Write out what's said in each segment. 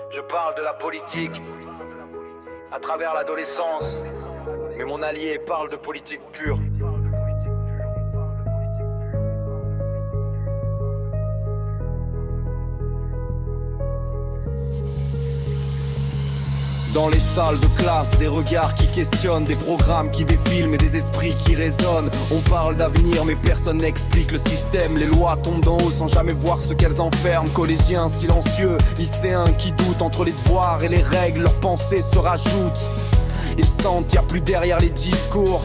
Je parle de la politique à travers l'adolescence, mais mon allié parle de politique pure. Dans les salles de classe, des regards qui questionnent, des programmes qui défilent mais des esprits qui résonnent. On parle d'avenir mais personne n'explique le système. Les lois tombent d'en haut sans jamais voir ce qu'elles enferment. Collégiens silencieux, lycéens qui doutent entre les devoirs et les règles, leurs pensées se rajoutent. Ils sentent y'a plus derrière les discours,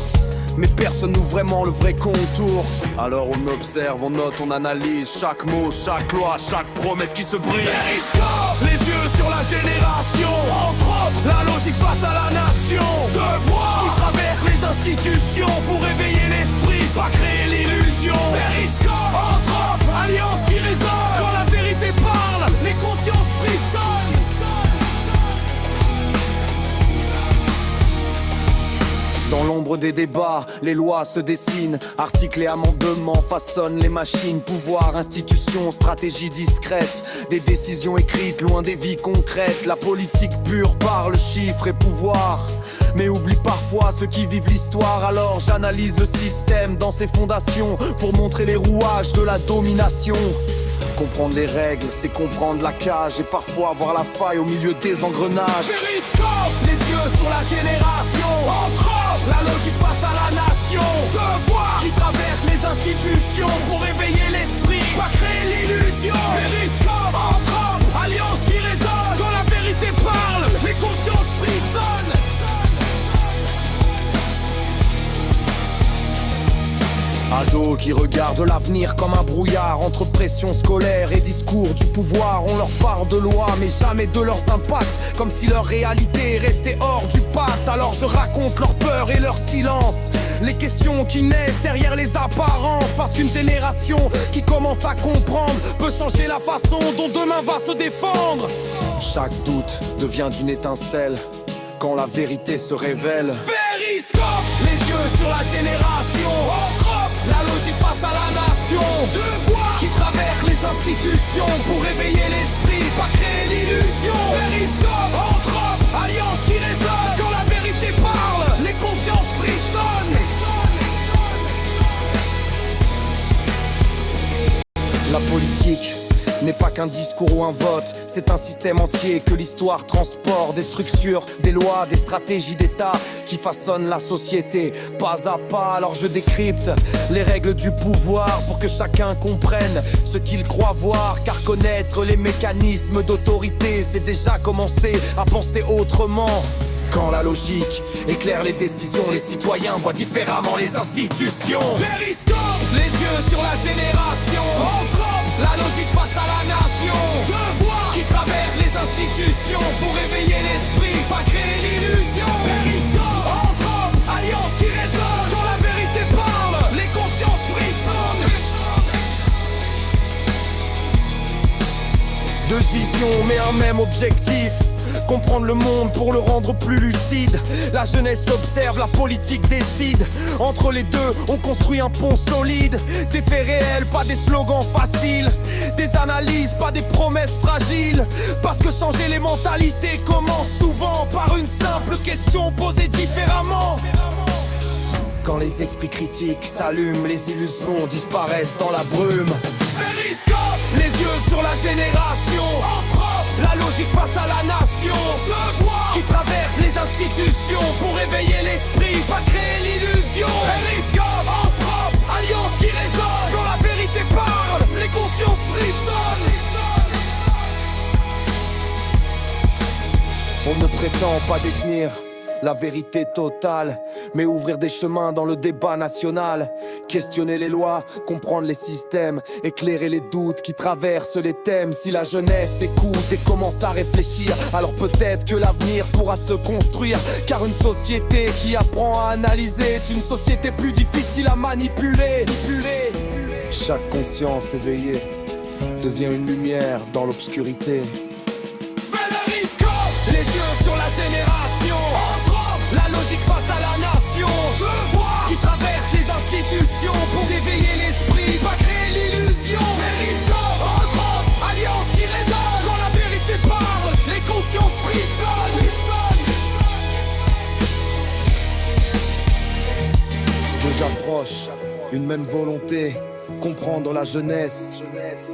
mais personne n'ouvre vraiment le vrai contour. Alors on observe, on note, on analyse chaque mot, chaque loi, chaque promesse qui se brise. Périscope, les yeux sur la génération. Entre autres, la logique face à la nation. Devoir qui traverse les institutions pour éveiller l'esprit, pas créer l'illusion. Périscope, entre autres, alliance qui résonne. Quand la vérité parle, les consciences frissonnent. Dans l'ombre des débats, les lois se dessinent. Articles et amendements façonnent les machines. Pouvoir, institutions, stratégie discrète. Des décisions écrites loin des vies concrètes. La politique pure parle chiffres et pouvoir, mais oublie parfois ceux qui vivent l'histoire. Alors j'analyse le système dans ses fondations pour montrer les rouages de la domination. Comprendre les règles, c'est comprendre la cage et parfois voir la faille au milieu des engrenages. Périscope, les yeux sur la génération. Entre autres, la logique face à la nation. Devoir qui traverse les institutions pour éveiller l'esprit, pas créer l'illusion. Périscope, entre autres, alliance qui résonne. Quand la vérité parle, les consciences frissonnent. Ados qui regardent l'avenir comme un brouillard entre pression scolaire et discours du pouvoir. On leur parle de loi mais jamais de leurs impacts, comme si leur réalité restait hors du pacte. Alors je raconte leur peur et leur silence, les questions qui naissent derrière les apparences. Parce qu'une génération qui commence à comprendre peut changer la façon dont demain va se défendre. Chaque doute devient d'une étincelle quand la vérité se révèle. Périscope, les yeux sur la génération. Entre autres, la logique face à la nation. Devoir qui traverse les institutions pour éveiller l'esprit, pas créer l'illusion. Périscope, entre autres, alliance qui résonne. Quand la vérité parle, les consciences frissonnent. La politique n'est pas qu'un discours ou un vote, c'est un système entier que l'histoire transporte. Des structures, des lois, des stratégies d'État qui façonnent la société pas à pas. Alors je décrypte les règles du pouvoir pour que chacun comprenne ce qu'il croit voir. Car connaître les mécanismes d'autorité, c'est déjà commencer à penser autrement. Quand la logique éclaire les décisions, les citoyens voient différemment les institutions. Périscope, les yeux sur la génération. Entre autres, la logique face à la nation. Devoir qui traverse les institutions pour éveiller l'esprit, pas créer l'illusion. Périscope, entre autres, alliance qui résonne. Quand la vérité parle, les consciences frissonnent. Deux visions mais un même objectif, comprendre le monde pour le rendre plus lucide. La jeunesse observe, la politique décide. Entre les deux, on construit un pont solide. Des faits réels, pas des slogans faciles. Des analyses, pas des promesses fragiles. Parce que changer les mentalités commence souvent par une simple question posée différemment. Quand les esprits critiques s'allument, les illusions disparaissent dans la brume. Périscope, les yeux sur la génération. Entre autres, la logique face à la nation. Devoir qui traverse les institutions pour éveiller l'esprit, pas créer l'illusion. Périscope, entre autres, alliance qui résonne. Quand la vérité parle, les consciences frissonnent. On ne prétend pas détenir la vérité totale, mais ouvrir des chemins dans le débat national. Questionner les lois, comprendre les systèmes, éclairer les doutes qui traversent les thèmes. Si la jeunesse écoute et commence à réfléchir, alors peut-être que l'avenir pourra se construire. Car une société qui apprend à analyser est une société plus difficile à manipuler. Chaque conscience éveillée devient une lumière dans l'obscurité. Périscope, les yeux sur la génération. Entre autres, la logique face à la nation. Devoir qui traverse les institutions pour éveiller l'esprit, pas créer l'illusion. Périscope, entre autres, alliance qui résonne. Quand la vérité parle, les consciences j'approche, une même volonté, comprendre la jeunesse,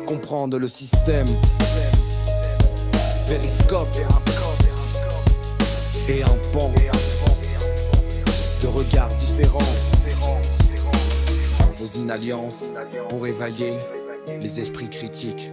comprendre le système. Périscope et un pan de regards différents. Aux inalliances pour évaluer les esprits critiques.